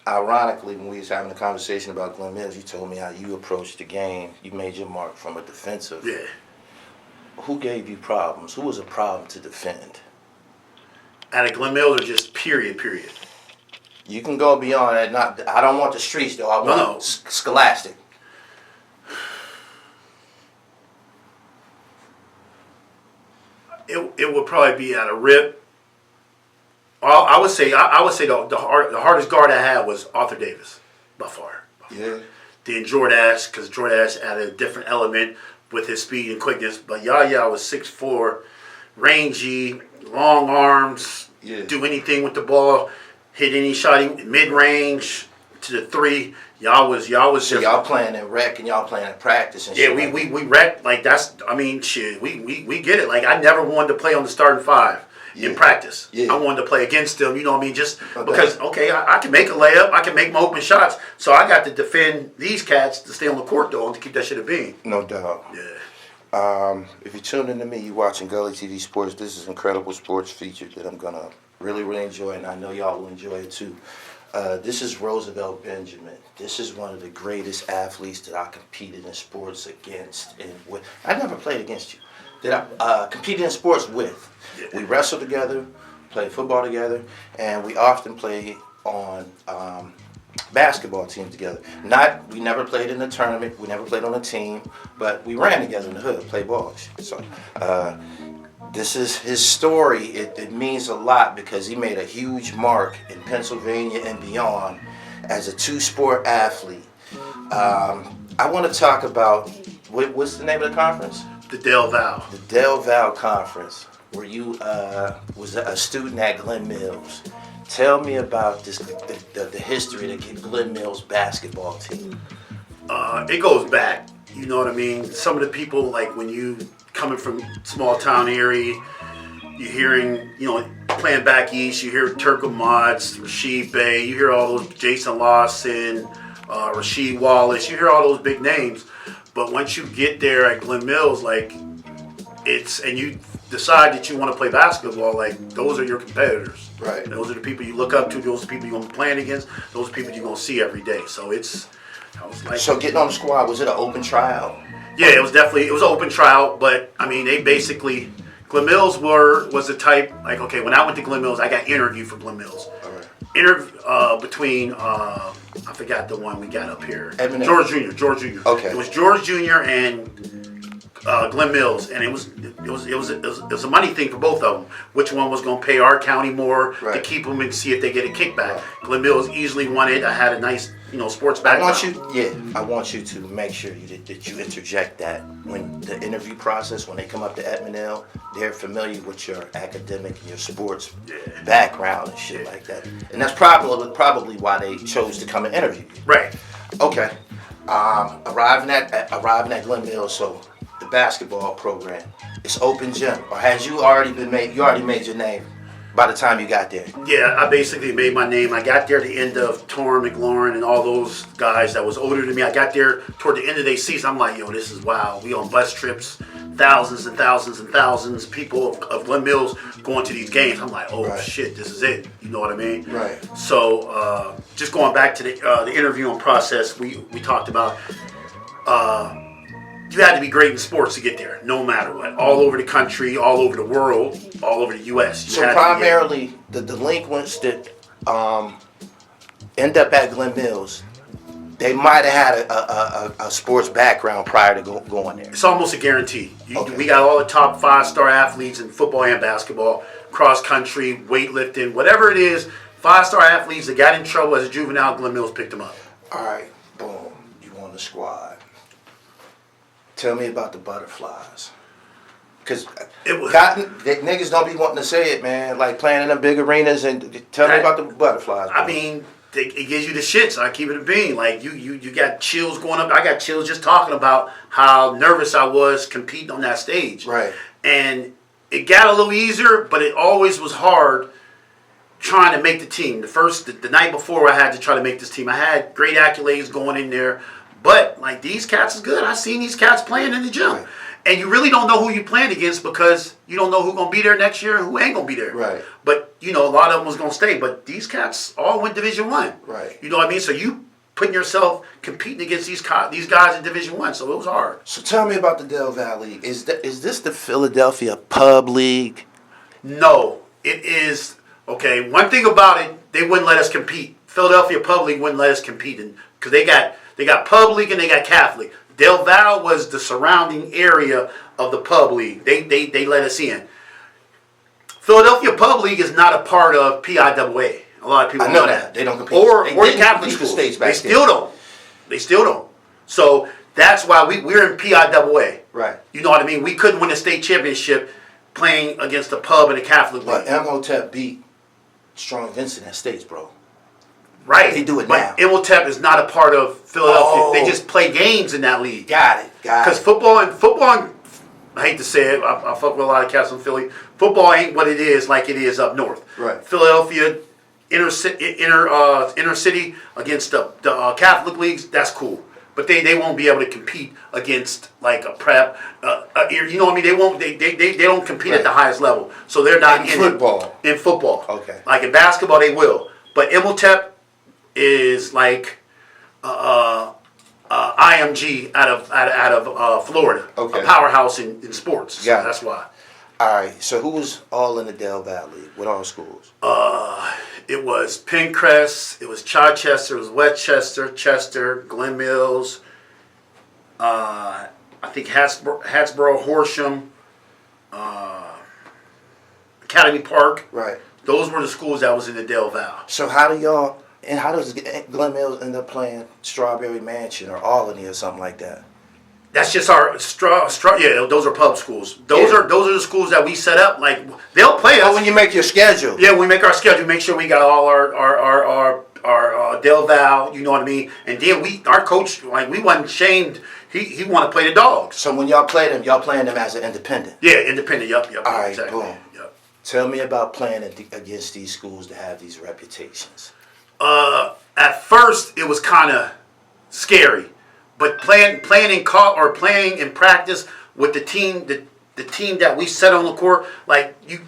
Ironically, when we was having a conversation about Glen Mills, you told me how you approached the game. You made your mark from a defensive. Yeah. Who gave you problems? Who was a problem to defend? At a Glen Mills or just period? You can go beyond that. Not, I don't want the streets though. I want Scholastic. It would probably be at a rip. Well, I would say the hardest guard I had was Arthur Davis, by far. Yeah. Then Jordache, because Jordache added a different element with his speed and quickness. But Yaya was 6'4", rangy, long arms, do anything with the ball, hit any shot, mid range to the three. Y'all was. So y'all playing in rec and y'all playing in practice and shit. Yeah, we rec like that's. I mean, shit, we get it. Like I never wanted to play on the starting five. In practice. Yeah. I wanted to play against them, you know what I mean? Just because, I can make a layup, I can make my open shots, so I got to defend these cats to stay on the court, though, and to keep that shit a beam. No doubt. Yeah. If you're tuning into me, you're watching Gully TV Sports. This is an incredible sports feature that I'm going to really, really enjoy, and I know y'all will enjoy it, too. This is Roosevelt Benjamin. This is one of the greatest athletes that I competed in sports against. And with. I never played against you. That I competed in sports with. We wrestled together, played football together, and we often play on basketball teams together. We never played in a tournament, we never played on a team, but we ran together in the hood, played balls. So this is his story. It means a lot because he made a huge mark in Pennsylvania and beyond as a two-sport athlete. I want to talk about, what's the name of the conference? The Del Val. The Del Val Conference, where you was a student at Glen Mills. Tell me about this, the history of the Glen Mills basketball team. It goes back, you know what I mean? Some of the people, like when you coming from small town Erie, you're hearing, playing back east, you hear Turco Mods, Rasheed Bey, you hear all those Jason Lawson, Rasheed Wallace, you hear all those big names. But once you get there at Glen Mills, and you decide that you want to play basketball, those are your competitors. Right. Those are the people you look up to. Those are the people you're going to be playing against. Those are people you're going to see every day. So So getting on the squad, was it an open tryout? Yeah, it was an open tryout. But I mean, they basically, Glen Mills was the type, when I went to Glen Mills, I got interviewed for Glen Mills. All right. Between I forgot the one we got up here. George Jr. Okay. It was George Jr. and Glen Mills, and it was a money thing for both of them. Which one was going to pay our county more to keep them and see if they get a kickback? Right. Glen Mills easily won it. I had a nice, sports background. I want you to make sure that you interject that when the interview process, when they come up to Edmondale, they're familiar with your academic and your sports background and shit like that. And that's probably why they chose to come and interview you. Right. Okay. Arriving at Glen Mills, so the basketball program, it's open gym, or has you already made your name by the time you got there? Yeah, I basically made my name. I got there at the end of Torrin, McLaurin, and all those guys that was older than me. I got there toward the end of their season. I'm like, this is wild. We on bus trips, thousands and thousands and thousands of people of Glen Mills going to these games. I'm like, shit, this is it. You know what I mean? Right. So just going back to the interviewing process, we talked about. You had to be great in sports to get there, no matter what. All over the country, all over the world, all over the U.S. So primarily, the delinquents that end up at Glen Mills, they might have had a sports background prior to going there. It's almost a guarantee. We got all the top 5-star athletes in football and basketball, cross country, weightlifting, whatever it is. 5-star athletes that got in trouble as a juvenile, Glen Mills picked them up. All right, boom, you on the squad. Tell me about the butterflies. Because niggas don't be wanting to say it, man. Like playing in them big arenas, and tell me about the butterflies. I mean, it gives you the shits. I keep it a bean. Like you got chills going up. I got chills just talking about how nervous I was competing on that stage. Right. And it got a little easier, but it always was hard trying to make the team. The night before I had to try to make this team, I had great accolades going in there. But, these cats is good. I've seen these cats playing in the gym. Right. And you really don't know who you're playing against because you don't know who's going to be there next year and who ain't going to be there. Right. But a lot of them was gonna stay. But these cats all went Division I. Right. You know what I mean? So you putting yourself competing against these guys in Division I. So it was hard. So tell me about the Del Valley. Is this the Philadelphia Pub League? No, it is. Okay, one thing about it, they wouldn't let us compete. Philadelphia Pub League wouldn't let us compete because they got Pub League and they got Catholic. Del Val was the surrounding area of the Pub League. They let us in. Philadelphia Pub League is not a part of PIAA. A lot of people know that. They don't compete. Or the Catholic schools. They still don't. They still don't. So that's why we're in PIAA. Right. You know what I mean? We couldn't win a state championship playing against the Pub and the Catholic League. But Imhotep beat Strong Vincent at States, bro. Right. They do it now. But Imhotep is not a part of Philadelphia. Oh. They just play games in that league. Got it. Because football, I hate to say it, I fuck with a lot of cats in Philly. Football ain't what it is like it is up north. Right. Philadelphia, inner city against the Catholic leagues, that's cool. But they won't be able to compete against like a prep. You know what I mean? They won't. They don't compete at the highest level. So they're not in football. In football. Okay. Like in basketball, they will. But Imhotep is like IMG out of Florida, okay. A powerhouse in sports. Yeah, so that's why. All right. So who was all in the Del Valley with all schools? It was Pencrest, it was Chichester, it was Westchester, Chester, Glen Mills. I think Hattsboro, Horsham, Academy Park. Right. Those were the schools that was in the Del Val. So how does Glen Mills end up playing Strawberry Mansion or Albany or something like that? That's just our yeah, those are pub schools. Those are the schools that we set up. Like they'll play us. Oh, when you make your schedule. Yeah, when we make our schedule, make sure we got all our Del Val. You know what I mean. And then our coach, like we wasn't shamed. He want to play the dogs. So when y'all play them, y'all playing them as an independent. Yeah, independent. Yep. All right, exactly. boom. Yep. Tell me about playing against these schools that have these reputations. At first, it was kind of scary. But playing in practice with the team that we set on the court, like you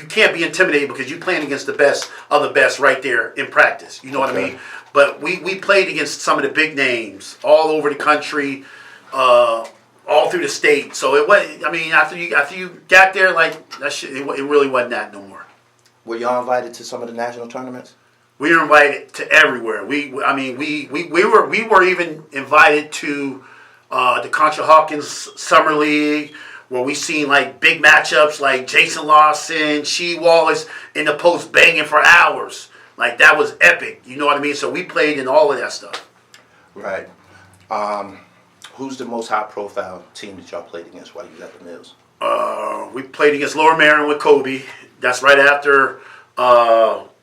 can't be intimidated because you're playing against the best of the best right there in practice. You know what I mean? But we played against some of the big names all over the country, all through the state. So it was. I mean, after you got there, like that shit, it really wasn't that no more. Were y'all invited to some of the national tournaments? We were invited to everywhere. We were even invited to the Contra Hawkins Summer League, where we seen like big matchups like Jason Lawson, Shee Wallace in the post banging for hours. Like that was epic. You know what I mean? So we played in all of that stuff. Right. Who's the most high-profile team that y'all played against while you was at the Mills? We played against Lower Marion with Kobe. That's right after.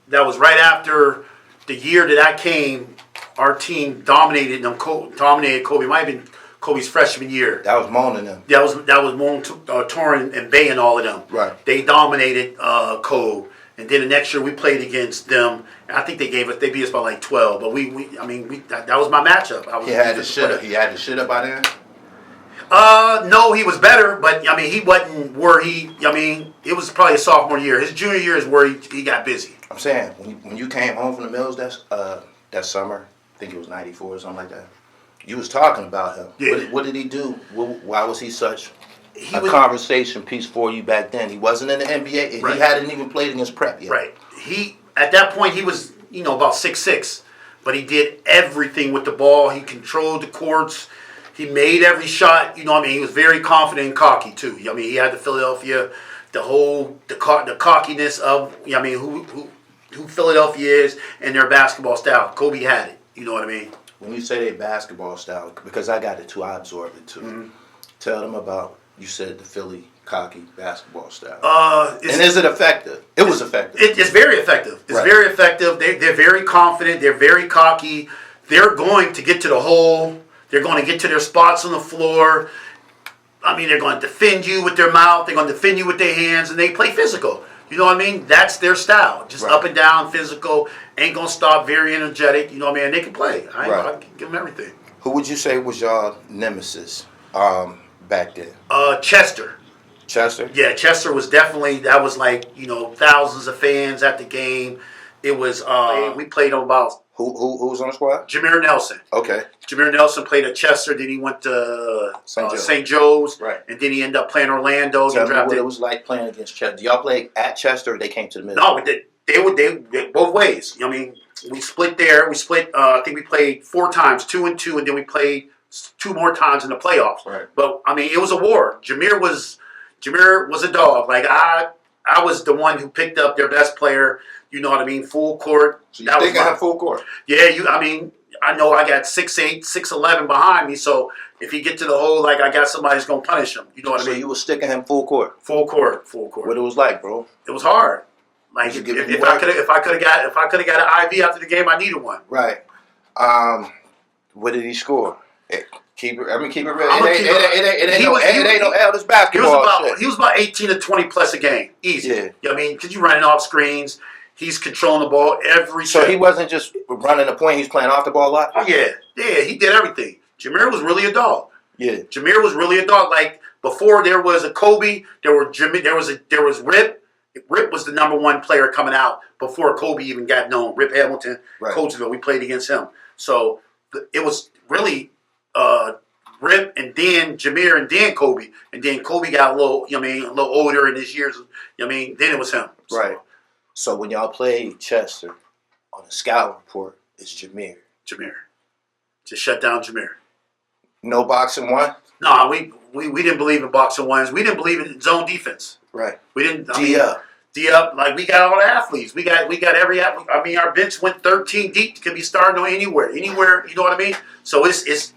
That was right after the year that I came. Our team dominated them. Dominated Kobe. It might have been Kobe's freshman year. That was Moan and them. That was Moan, Torin, and Bay and all of them. Right. They dominated Kobe. And then the next year we played against them. I think they beat us by like 12. But that was my matchup. He had the shit up by then. No, he was better, but I mean, he wasn't where it was probably a sophomore year. His junior year is where he got busy. I'm saying, when you came home from the Mills that summer, I think it was 94 or something like that, you was talking about him. Yeah. What did he do? Why was he such a conversation piece for you back then? He wasn't in the NBA. Right. He hadn't even played against prep yet. Right. At that point, he was, about 6'6", but he did everything with the ball. He controlled the courts. He made every shot. He was very confident and cocky too. He had the Philadelphia, the cockiness of, who Philadelphia is and their basketball style. Kobe had it. You know what I mean? When you say their basketball style, because I got it too, I absorbed it too. Mm-hmm. Tell them about, you said the Philly cocky basketball style. And is it effective? It was effective. It's very effective. It's very effective. They're very confident. They're very cocky. They're going to get to the hole. They're going to get to their spots on the floor. They're going to defend you with their mouth. They're going to defend you with their hands, and they play physical. You know what I mean? That's their style. Just up and down, physical. Ain't going to stop, very energetic. You know what I mean? And they can play. I can give them everything. Who would you say was your nemesis back then? Chester. Chester? Yeah, Chester was definitely, that was like, thousands of fans at the game. It was, we played on about... Who was on the squad? Jameer Nelson. Okay. Jameer Nelson played at Chester, then he went to St. Joe's, right. And then he ended up playing Orlando. Tell me what it was like playing against Chester. Do y'all play at Chester or they came to the middle? No, they both ways. I mean, we split there. We split, I think we played 4 times, 2 and 2, and then we played 2 more times in the playoffs. Right. But, I mean, it was a war. Jameer was a dog. Like, I was the one who picked up their best player, you know what I mean, full court. So you think I have full court? Yeah, I know I got 6'8", 6'11" behind me, so if he get to the hole, like, I got somebody who's going to punish him. You know what I mean? So you were sticking him full court? Full court. What it was like, bro? It was hard. Like, if I could have got an IV after the game, I needed one. Right. What did he score? Keep it real. It ain't no L. This basketball. He was about 18 to 20 plus a game. Easy. Yeah. You know what I mean? Because you're running off screens. He's controlling the ball every So he wasn't just running the point. He's playing off the ball a lot? Oh, yeah. Yeah, he did everything. Jameer was really a dog. Yeah. Jameer was really a dog. Like, before there was a Kobe, there was Rip. Rip was the #1 player coming out before Kobe even got known. Rip Hamilton, right. Coachville, we played against him. So it was really Rip and then Jameer and then Kobe. And then Kobe got a little older in his years. Then it was him. So. Right. So when y'all played Chester, on the scout report, it's Jameer. Just shut down Jameer. No boxing one? No, we didn't believe in boxing ones. We didn't believe in zone defense. Right. We didn't. D up. Like, we got all the athletes. We got every athlete. I mean, our bench went 13 deep. Could be starting on anywhere. You know what I mean? So it's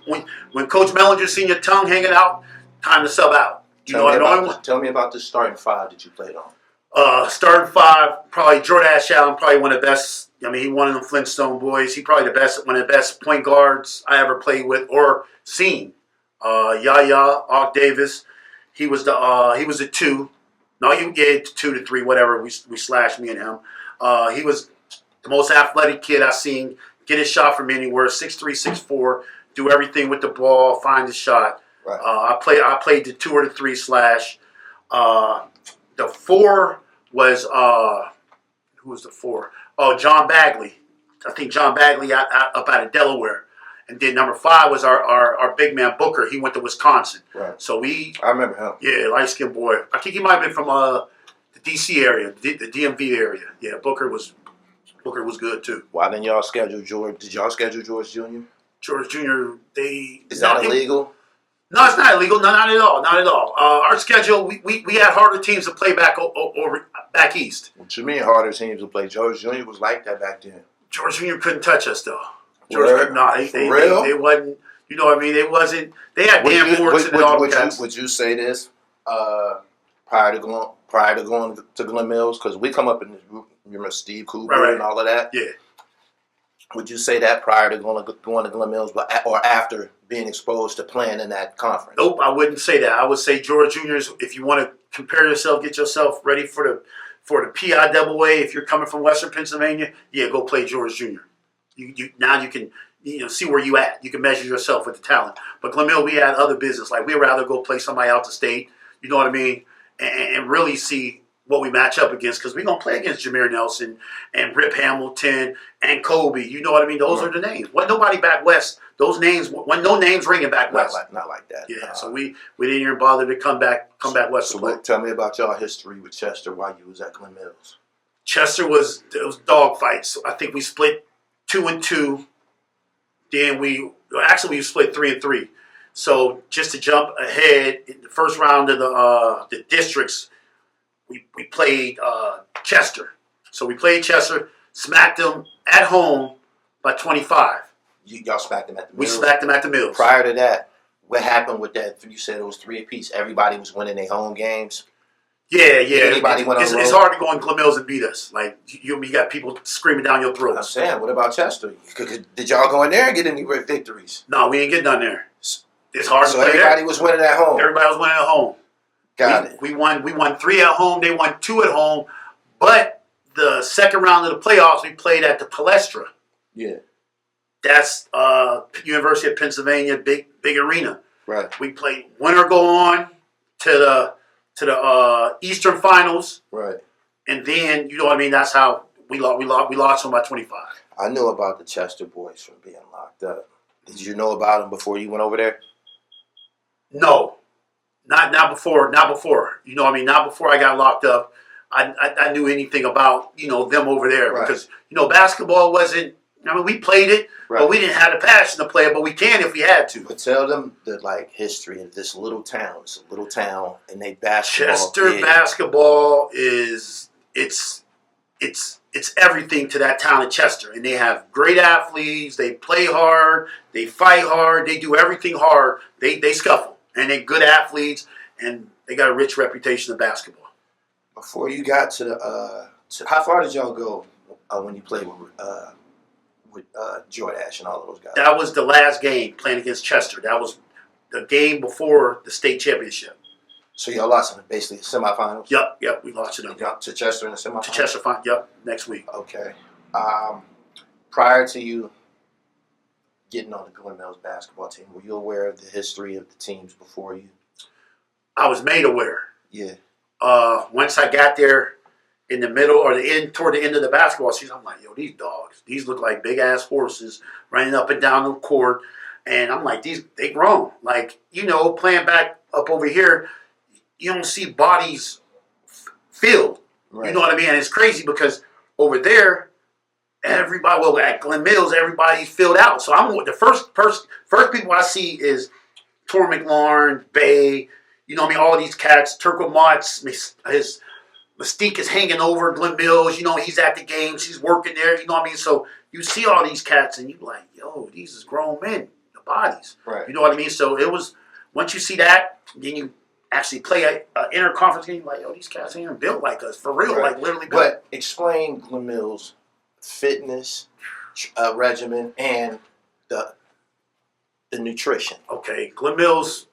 when Coach Mellinger seen your tongue hanging out, time to sub out. Tell me about the starting 5 that you played on. Starting 5, probably Jordash Allen, probably one of the best. He one of them Flintstone boys. He probably one of the best point guards I ever played with or seen. Yaya Ark Davis, he was a 2. No, you get 2 to 3, whatever. We slashed me and him. He was the most athletic kid I seen. Get his shot from anywhere. 6'3", 6'4", do everything with the ball, find the shot. Right. I played the 2 or the 3 slash. The 4 was who was the 4? Oh, John Bagley. I think John Bagley up out of Delaware. And then number 5 was our big man Booker. He went to Wisconsin. Right. So I remember him. Yeah, light skinned boy. I think he might have been from the DC area, the DMV area. Yeah, Booker was good too. Why didn't y'all schedule George? Did y'all schedule George Jr.? George Jr. Is that illegal? No, it's not illegal. No, not at all. Not at all. Our schedule, we had harder teams to play back east. What you mean harder teams to play? George Jr. was like that back then. George Jr. couldn't touch us though. They wasn't. You know what I mean? They wasn't. They had Dan Fortson and all the guys. Would you say this prior to going to Glen Mills? Because we come up in this group. Remember Steve Cooper and all of that. Yeah. Would you say that prior to going to Glen Mills, or after being exposed to playing in that conference? Nope, I wouldn't say that. I would say George Jr. If you want to compare yourself, get yourself ready for the PIAA. If you're coming from Western Pennsylvania, yeah, go play George Jr. Now you can see where you at. You can measure yourself with the talent. But Glen Mills, we had other business. Like, we'd rather go play somebody out the state. You know what I mean? And really see what we match up against, because we're going to play against Jameer Nelson and Rip Hamilton and Kobe. You know what I mean? Those are the names. Wasn't nobody back west. Those names, wasn't no names ringing back west. Not like that. Yeah, so we didn't even bother to come back west. So tell me about y'all history with Chester while you was at Glen Mills. Chester was dog fights. I think we split 2 and 2. Then we split 3 and 3. So just to jump ahead, in the first round of the districts, we played Chester. So we played Chester, smacked them at home by 25. Y'all smacked them at the Mills? We smacked them at the Mills. Prior to that, what happened with that? You said it was 3 apiece. Everybody was winning their home games? Yeah. Anybody went on road? It's hard to go in Glen Mills and beat us. Like, you got people screaming down your throats. I'm saying, what about Chester? Did y'all go in there and get any victories? No, we ain't get none there. It's hard to play there. So everybody was winning at home? Everybody was winning at home. Got it. We won 3 at home. They won 2 at home. But the second round of the playoffs, we played at the Palestra. Yeah. That's University of Pennsylvania, big arena. Right. We played winner go on, to the Eastern Finals. Right. And then, you know what I mean, that's how we lost them by 25. I knew about the Chester boys from being locked up. Did you know about them before you went over there? No. Not before. You know what I mean? Not before I got locked up. I knew anything about, them over there. Right. Because, basketball wasn't, we played it, right, but we didn't have the passion to play it, but we can if we had to. But tell them the history of this little town. It's a little town, and they basketball. Chester basketball is it's everything to that town of Chester, and they have great athletes. They play hard, they fight hard, they do everything hard. They scuffle, and they're good athletes, and they got a rich reputation of basketball. Before you got to how far did y'all go when you played with Jordash and all of those guys? That was the last game playing against Chester. That was the game before the state championship. So y'all lost in basically the semifinals? Yep, we lost it. To Chester in the semifinals? To Chester, yep, next week. Okay. Prior to you getting on the Glen Mills basketball team, were you aware of the history of the teams before you? I was made aware. Yeah. Once I got there in the middle or toward the end of the basketball season, I'm like, yo, these dogs, these look like big ass horses running up and down the court. And I'm like, they grown. Like, playing back up over here, you don't see bodies filled. Right. You know what I mean? And it's crazy because over there, everybody, at Glen Mills, everybody's filled out. So I'm the first people I see is Tor McLaurin, Bay, all these cats, Turco Motts, his Mystique is hanging over Glen Mills. He's at the games. He's working there. You know what I mean? So you see all these cats, and you're like, yo, these is grown men, the bodies. Right. You know what I mean? So it was, once you see that, then you actually play an interconference game, like, yo, these cats ain't even built like us, for real, right, like literally built. But explain Glen Mills' fitness regimen and the nutrition. Okay, Glen Mills,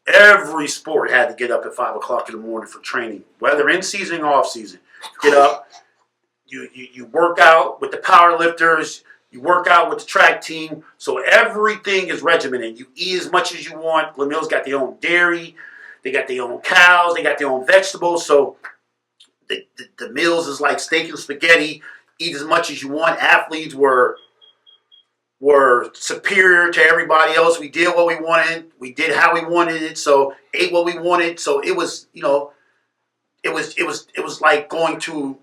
every sport had to get up at 5 o'clock in the morning for training, whether in season or off season. Get up, you work out with the power lifters, you work out with the track team, so everything is regimented. You eat as much as you want. Glen Mills got their own dairy, they got their own cows, they got their own vegetables, so the meals is like steak and spaghetti. Eat as much as you want. Athletes were superior to everybody else. We did what we wanted. We did how we wanted it. So ate what we wanted. So it was, it was like going to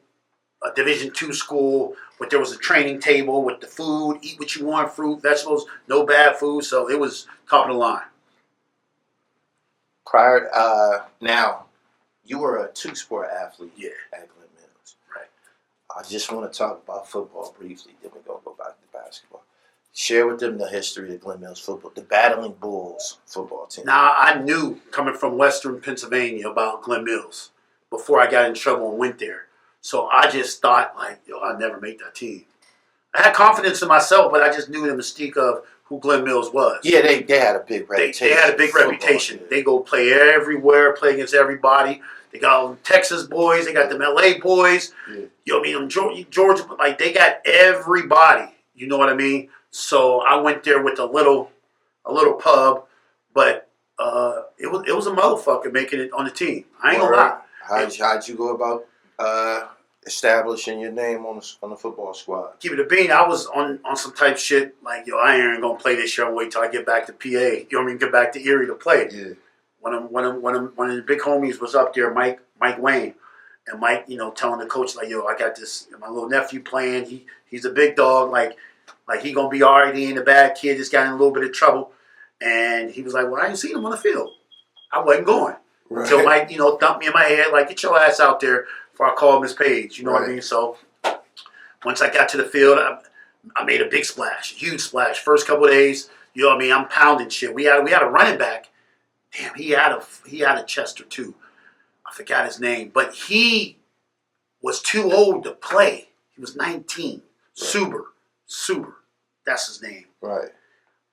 a Division II school, but there was a training table with the food. Eat what you want, fruit, vegetables, no bad food. So it was top of the line. Now, you were a two-sport athlete at Glen Mills. Right. I just want to talk about football briefly, then we're going to go back to basketball. Share with them the history of Glen Mills football, the Battling Bulls football team. Now, I knew coming from Western Pennsylvania about Glen Mills before I got in trouble and went there. So I just thought, like, yo, I'd never make that team. I had confidence in myself, but I just knew the mystique of who Glen Mills was. Yeah, they had a big reputation. They had a big reputation. They go play everywhere, play against everybody. They got them Texas boys. They got them LA boys. Yeah. You know what I mean? Georgia, like, they got everybody. You know what I mean? So I went there with a little pub, but it was a motherfucker making it on the team. I ain't gonna lie. How'd you go about establishing your name on the football squad? Keep it a bean. I was on some type shit like, yo, I ain't gonna play this year. I'll wait till I get back to PA. You know what I mean? Get back to Erie to play. Yeah. One of the big homies was up there, Mike Wayne, and Mike, telling the coach like, yo, I got this, my little nephew playing. He's a big dog. Like he gonna be all right. He ain't a bad kid. Just got in a little bit of trouble, and he was like, well, I ain't seen him on the field. I wasn't going. Right. So Mike, thumped me in my head like, get your ass out there before I call Miss Page. You know what I mean? So once I got to the field, I made a big splash, a huge splash. First couple of days, you know what I mean? I'm pounding shit. We had a running back. Damn, he had a Chester too. I forgot his name, but he was too old to play. He was 19. Right. Suber. That's his name. Right.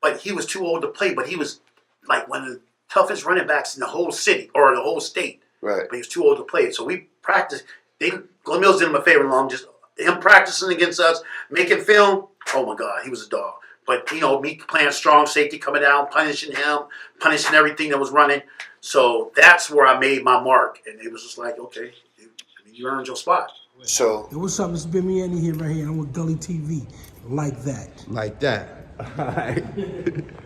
But he was too old to play, but he was like one of the toughest running backs in the whole city or the whole state. Right. But he was too old to play. So we practiced. Glen Mills did him a favor long, just him practicing against us, making film. Oh my God, he was a dog. But me playing strong safety, coming down, punishing him, punishing everything that was running. So that's where I made my mark, and it was just like, okay, you earned your spot. So, hey, what's up? It's Ben Andy here, right here. I'm with Gully TV. Like that. Like that. All right.